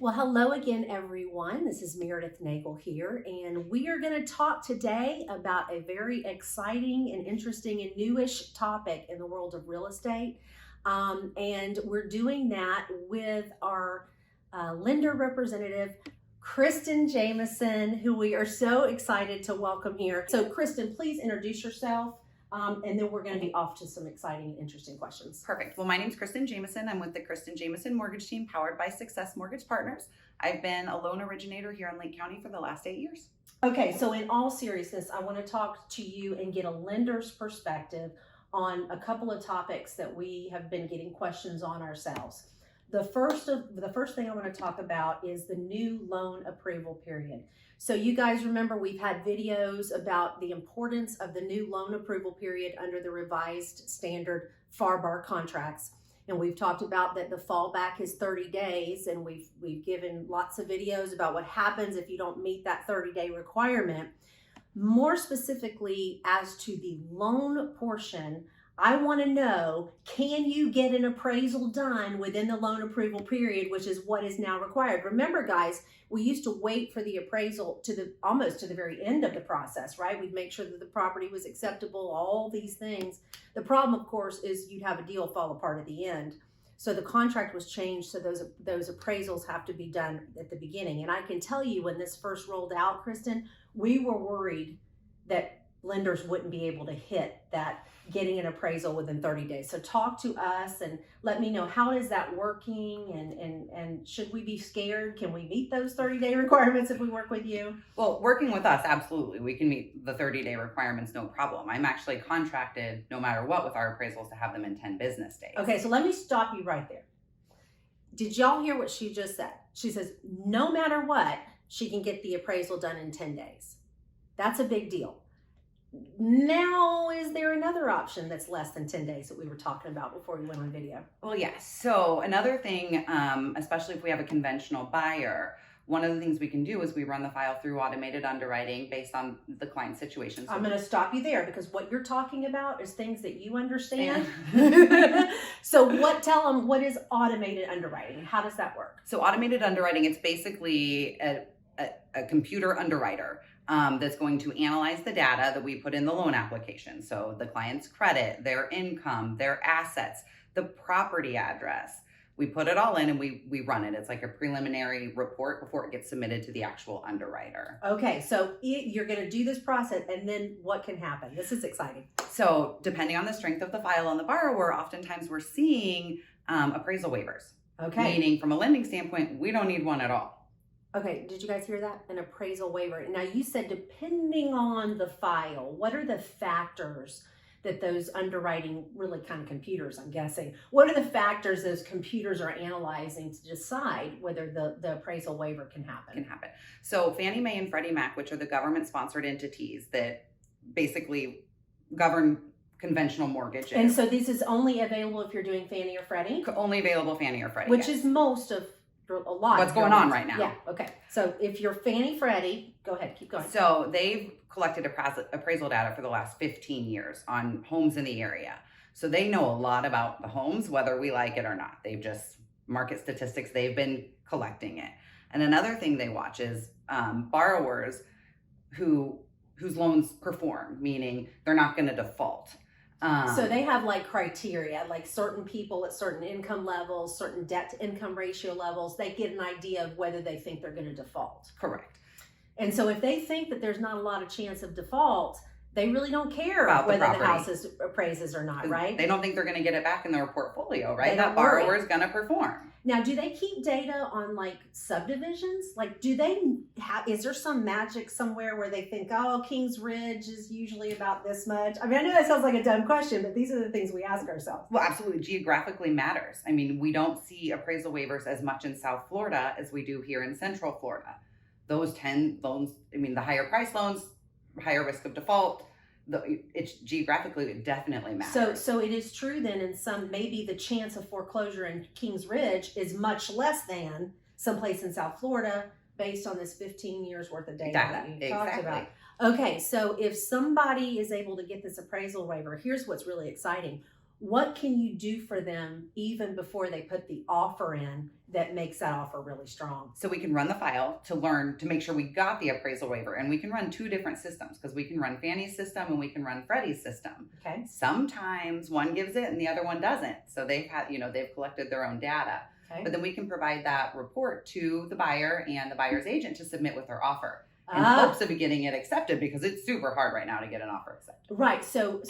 Well, hello again, everyone. This is Merideth Nagel here, and we are going to talk today about a very exciting and interesting and newish topic in the world of real estate. And we're doing that with our lender representative, Kristin Jamieson, who we are so excited to welcome here. So, Kristin, please introduce yourself. And then we're going to be off to some exciting, interesting questions. Perfect. Well, my name is Kristin Jamieson. I'm with the Kristin Jamieson Mortgage Team, powered by Success Mortgage Partners. I've been a loan originator here in Lake County for the last 8 years. Okay, so in all seriousness, I want to talk to you and get a lender's perspective on a couple of topics that we have been getting questions on ourselves. The first thing I want to talk about is the new loan approval period. So you guys remember we've had videos about the importance of the new loan approval period under the revised standard FAR contracts. And we've talked about that the fallback is 30 days, and we've given lots of videos about what happens if you don't meet that 30-day requirement. More specifically, as to the loan portion, I want to know, can you get an appraisal done within the loan approval period, which is what is now required? Remember, guys, we used to wait for the appraisal to almost to the very end of the process, right? We'd make sure that the property was acceptable, all these things. The problem, of course, is you'd have a deal fall apart at the end. So the contract was changed, so those appraisals have to be done at the beginning. And I can tell you, when this first rolled out, Kristin, we were worried that lenders wouldn't be able to hit that getting an appraisal within 30 days. So talk to us and let me know, how is that working, and should we be scared? Can we meet those 30-day requirements if we work with you? Well, working with us, absolutely. We can meet the 30-day requirements, no problem. I'm actually contracted, no matter what, with our appraisals to have them in 10 business days. Okay, so let me stop you right there. Did y'all hear what she just said? She says, no matter what, she can get the appraisal done in 10 days. That's a big deal. Now, is there another option that's less than 10 days that we were talking about before we went on video? Well, yes. So another thing, especially if we have a conventional buyer, one of the things we can do is we run the file through automated underwriting based on the client situation. So I'm going to stop you there, because what you're talking about is things that you understand. So tell them, what is automated underwriting? How does that work? So automated underwriting, it's basically a computer underwriter that's going to analyze the data that we put in the loan application. So the client's credit, their income, their assets, the property address. We put it all in and we run it. It's like a preliminary report before it gets submitted to the actual underwriter. Okay, so you're going to do this process, and then what can happen? This is exciting. So depending on the strength of the file on the borrower, oftentimes we're seeing appraisal waivers. Okay. Meaning, from a lending standpoint, we don't need one at all. Okay, did you guys hear that? An appraisal waiver. Now, you said depending on the file, what are the factors that those underwriting, really kind of computers, I'm guessing, what are the factors those computers are analyzing to decide whether the appraisal waiver can happen? So Fannie Mae and Freddie Mac, which are the government-sponsored entities that basically govern conventional mortgages. And so this is only available if you're doing Fannie or Freddie? Only available Fannie or Freddie, Which yes. is most of a lot. What's going on right now. Yeah, okay. So if you're Fannie Freddie, go ahead, keep going. So they've collected appraisal data for the last 15 years on homes in the area. So they know a lot about the homes, whether we like it or not. They've just, market statistics, they've been collecting it. And another thing they watch is borrowers whose loans perform, meaning they're not going to default. So they have like criteria, like certain people at certain income levels, certain debt to income ratio levels, they get an idea of whether they think they're going to default. Correct. And so if they think that there's not a lot of chance of default, they really don't care about whether the house is appraises or not, right? They don't think they're going to get it back in their portfolio, right? That borrower is going to perform. Now, do they keep data on like subdivisions? Like, is there some magic somewhere where they think, oh, Kings Ridge is usually about this much? I mean, I know that sounds like a dumb question, but these are the things we ask ourselves. Well, absolutely. Geographically matters. I mean, we don't see appraisal waivers as much in South Florida as we do here in Central Florida. Those 10 loans, I mean, the higher price loans, higher risk of default, it's geographically, it definitely matters. So it is true then, in some, maybe the chance of foreclosure in Kings Ridge is much less than someplace in South Florida, based on this 15 years worth of data that you talked about. Okay, so if somebody is able to get this appraisal waiver, here's what's really exciting. what can you do for them even before they put the offer in that makes that offer really strong? So we can run the file to learn, to make sure we got the appraisal waiver. And we can run 2 different systems, because we can run Fannie's system and we can run Freddie's system. Okay. Sometimes one gives it and the other one doesn't. So they've collected their own data. Okay. But then we can provide that report to the buyer and the buyer's agent to submit with their offer, in hopes of getting it accepted, because it's super hard right now to get an offer accepted. Right. So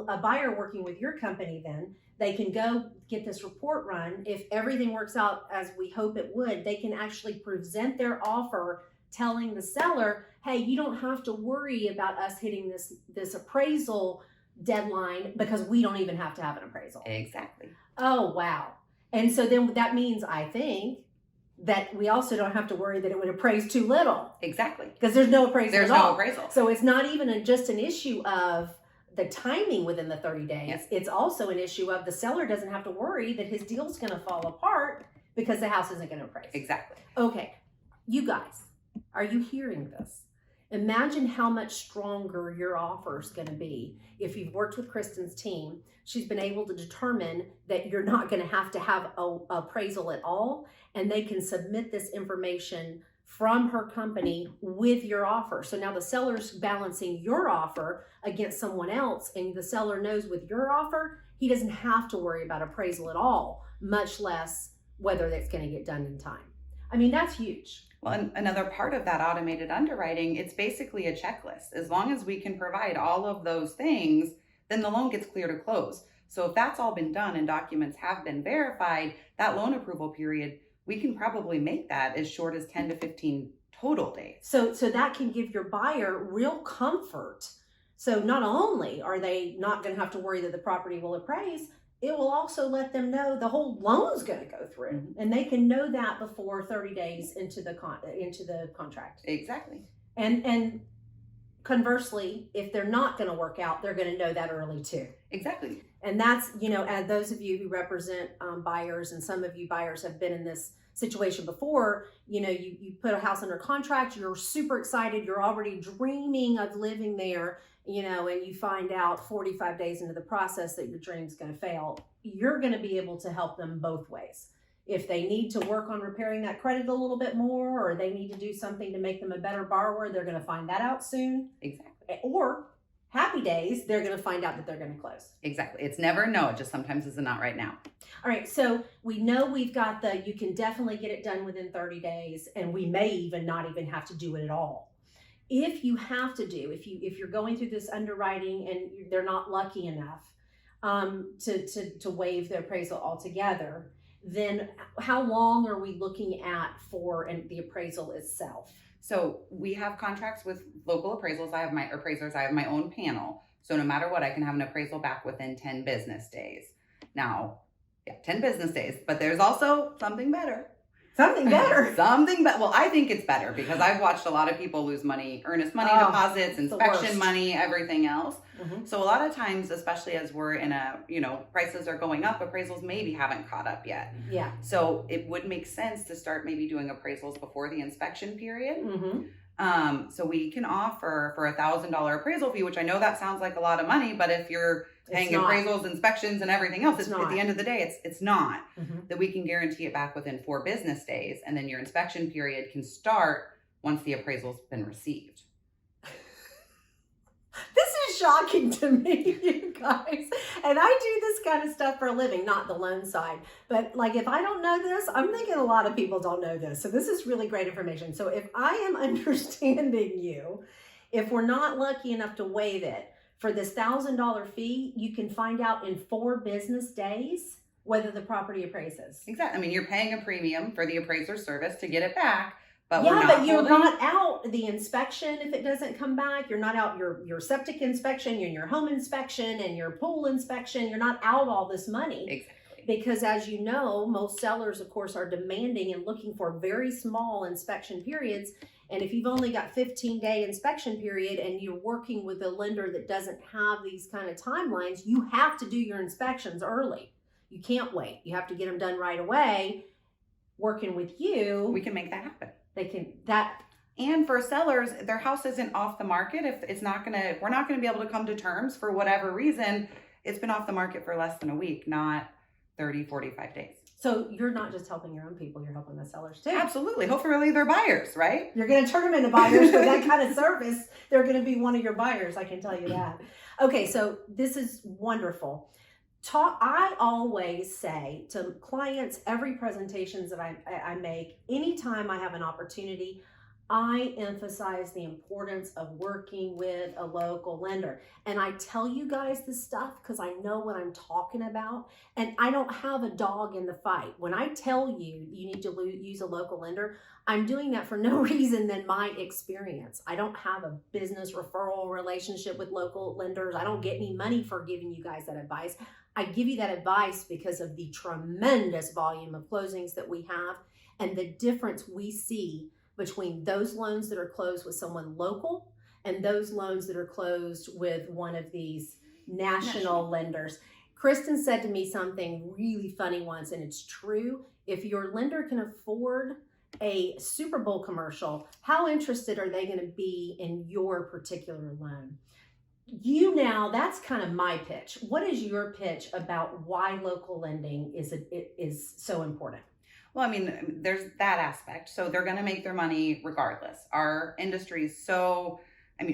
a buyer working with your company, then they can go get this report run. If everything works out as we hope it would, they can actually present their offer telling the seller, hey, you don't have to worry about us hitting this appraisal deadline, because we don't even have to have an appraisal. Exactly. Oh, wow. And so then that means, I think, that we also don't have to worry that it would appraise too little. Exactly. Because there's no appraisal There's at all. no appraisal. So it's not even just an issue of the timing within the 30 days. Yes. It's also an issue of the seller doesn't have to worry that his deal's going to fall apart because the house isn't going to appraise. Exactly. Okay. You guys, are you hearing this? Imagine how much stronger your offer is going to be if you've worked with Kristin's team. She's been able to determine that you're not going to have a appraisal at all, and they can submit this information from her company with your offer. So now the seller's balancing your offer against someone else, and the seller knows with your offer, he doesn't have to worry about appraisal at all, much less whether that's going to get done in time. I mean, that's huge. Well, and another part of that automated underwriting, it's basically a checklist. As long as we can provide all of those things, then the loan gets clear to close. So if that's all been done and documents have been verified, that loan approval period, we can probably make that as short as 10 to 15 total days. So that can give your buyer real comfort. So not only are they not going to have to worry that the property will appraise, it will also let them know the whole loan's going to go through, Mm-hmm. and they can know that before 30 days into the contract. Exactly. And conversely, if they're not going to work out, they're going to know that early too. Exactly. And that's, as those of you who represent buyers, and some of you buyers have been in this situation before, you put a house under contract, you're super excited, you're already dreaming of living there, and you find out 45 days into the process that your dream's going to fail. You're going to be able to help them both ways. If they need to work on repairing that credit a little bit more, or they need to do something to make them a better borrower, they're going to find that out soon. Exactly. Or happy days, they're going to find out that they're going to close. Exactly. It's never no, it just sometimes is a not right now. All right, so we know we've got you can definitely get it done within 30 days, and we may even not even have to do it at all. If you have to if you're going through this underwriting and they're not lucky enough to waive the appraisal altogether, then how long are we looking at for the appraisal itself? So we have contracts with local appraisals. I have my appraisers. I have my own panel. So no matter what, I can have an appraisal back within 10 business days. Now, 10 business days, but there's also something better. Something better. Well, I think it's better because I've watched a lot of people lose money, earnest money deposits, inspection money, everything else. Mm-hmm. So a lot of times, especially as we're in prices are going up, appraisals maybe haven't caught up yet. Yeah. So it would make sense to start maybe doing appraisals before the inspection period. Mm-hmm. So we can offer for $1,000 appraisal fee, which I know that sounds like a lot of money, but if you're paying appraisals, inspections, and everything else, at the end of the day, it's not. Mm-hmm. That we can guarantee it back within 4 business days, and then your inspection period can start once the appraisal's been received. This is shocking to me, you guys. And I do this kind of stuff for a living, not the loan side. But if I don't know this, I'm thinking a lot of people don't know this. So this is really great information. So if I am understanding you, if we're not lucky enough to waive it, for this $1,000 fee, you can find out in 4 business days whether the property appraises. Exactly. I mean, you're paying a premium for the appraiser's service to get it back, but you're not out the inspection if it doesn't come back. You're not out your septic inspection, and your home inspection, and your pool inspection. You're not out all this money. Exactly. Because as you know, most sellers, of course, are demanding and looking for very small inspection periods. And if you've only got 15-day inspection period and you're working with a lender that doesn't have these kind of timelines, you have to do your inspections early. You can't wait. You have to get them done right away. Working with you, we can make that happen. And for sellers, their house isn't off the market. If we're not going to be able to come to terms for whatever reason, it's been off the market for less than a week, not 30, 45 days. So you're not just helping your own people, you're helping the sellers too. Absolutely. Hopefully they're buyers, right? You're going to turn them into buyers for that kind of service. They're going to be one of your buyers, I can tell you that. Okay, so this is wonderful. I always say to clients, every presentations that I make, anytime I have an opportunity, I emphasize the importance of working with a local lender. And I tell you guys this stuff because I know what I'm talking about, and I don't have a dog in the fight. When I tell you you need to use a local lender, I'm doing that for no reason than my experience. I don't have a business referral relationship with local lenders. I don't get any money for giving you guys that advice. I give you that advice because of the tremendous volume of closings that we have and the difference we see between those loans that are closed with someone local and those loans that are closed with one of these national lenders. Kristin said to me something really funny once, and it's true. If your lender can afford a Super Bowl commercial, how interested are they going to be in your particular loan? That's kind of my pitch. What is your pitch about why local lending is so important? Well, I mean, there's that aspect. So they're going to make their money regardless. Our industry is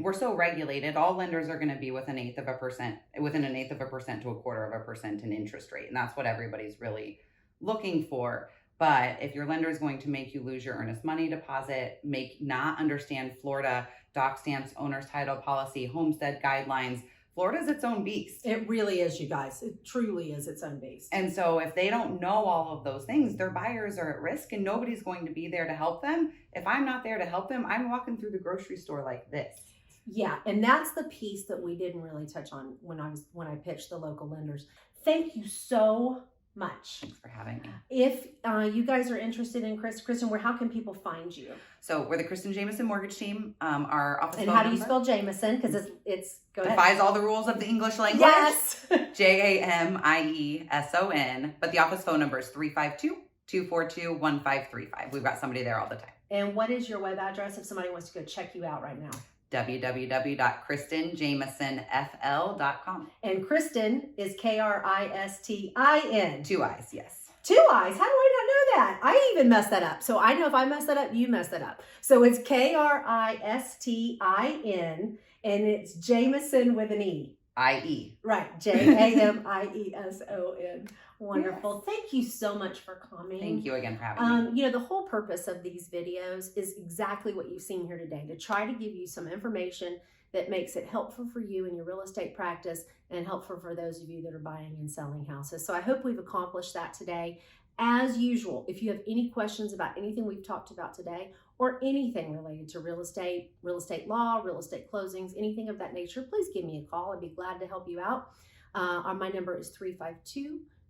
we're so regulated. All lenders are going to be within an eighth of a percent to 1/4% in interest rate. And that's what everybody's really looking for. But if your lender is going to make you lose your earnest money deposit, not understand Florida doc stamps, owner's title policy, homestead guidelines, Florida's its own beast. It really is, you guys. It truly is its own beast. And so if they don't know all of those things, their buyers are at risk and nobody's going to be there to help them. If I'm not there to help them, I'm walking through the grocery store like this. Yeah, and that's the piece that we didn't really touch on when I pitched the local lenders. Thank you so much. Thanks for having me. If you guys are interested in Kristin, how can people find you? So we're the Kristin Jamieson mortgage team. Our office and phone how do you number spell Jamieson? Because it's go ahead. defies all the rules of the English language. Yes. JAMIESON. But the office phone number is 352-242-1535. We've got somebody there all the time. And what is your web address if somebody wants to go check you out right now? www.KristinJamiesonFL.com. And Kristin is Kristin. 2 I's, yes. 2 I's. How do I not know that? I even messed that up. So I know if I mess that up, you mess that up. So it's Kristin, and it's Jamieson with an E. I-E. Right. Jamieson. Wonderful. Yes. Thank you so much for coming. Thank you again for having me. The whole purpose of these videos is exactly what you've seen here today, to try to give you some information that makes it helpful for you in your real estate practice and helpful for those of you that are buying and selling houses. So I hope we've accomplished that today. As usual, if you have any questions about anything we've talked about today or anything related to real estate law, real estate closings, anything of that nature, please give me a call. I'd be glad to help you out. My number is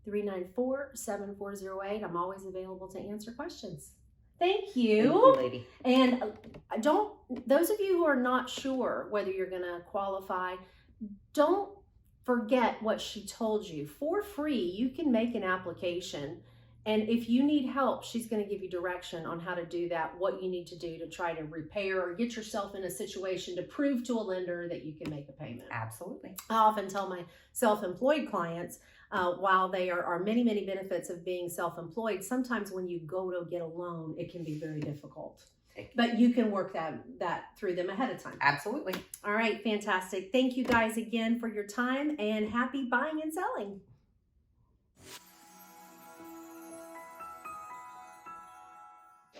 352-394-7408. I'm always available to answer questions. Thank you. Thank you, lady. And those of you who are not sure whether you're going to qualify, don't forget what she told you. For free, you can make an application. And if you need help, she's going to give you direction on how to do that, what you need to do to try to repair or get yourself in a situation to prove to a lender that you can make a payment. Absolutely. I often tell my self-employed clients, while there are many, many benefits of being self-employed, sometimes when you go to get a loan, it can be very difficult. But you can work that through them ahead of time. Absolutely. All right, fantastic. Thank you guys again for your time, and happy buying and selling.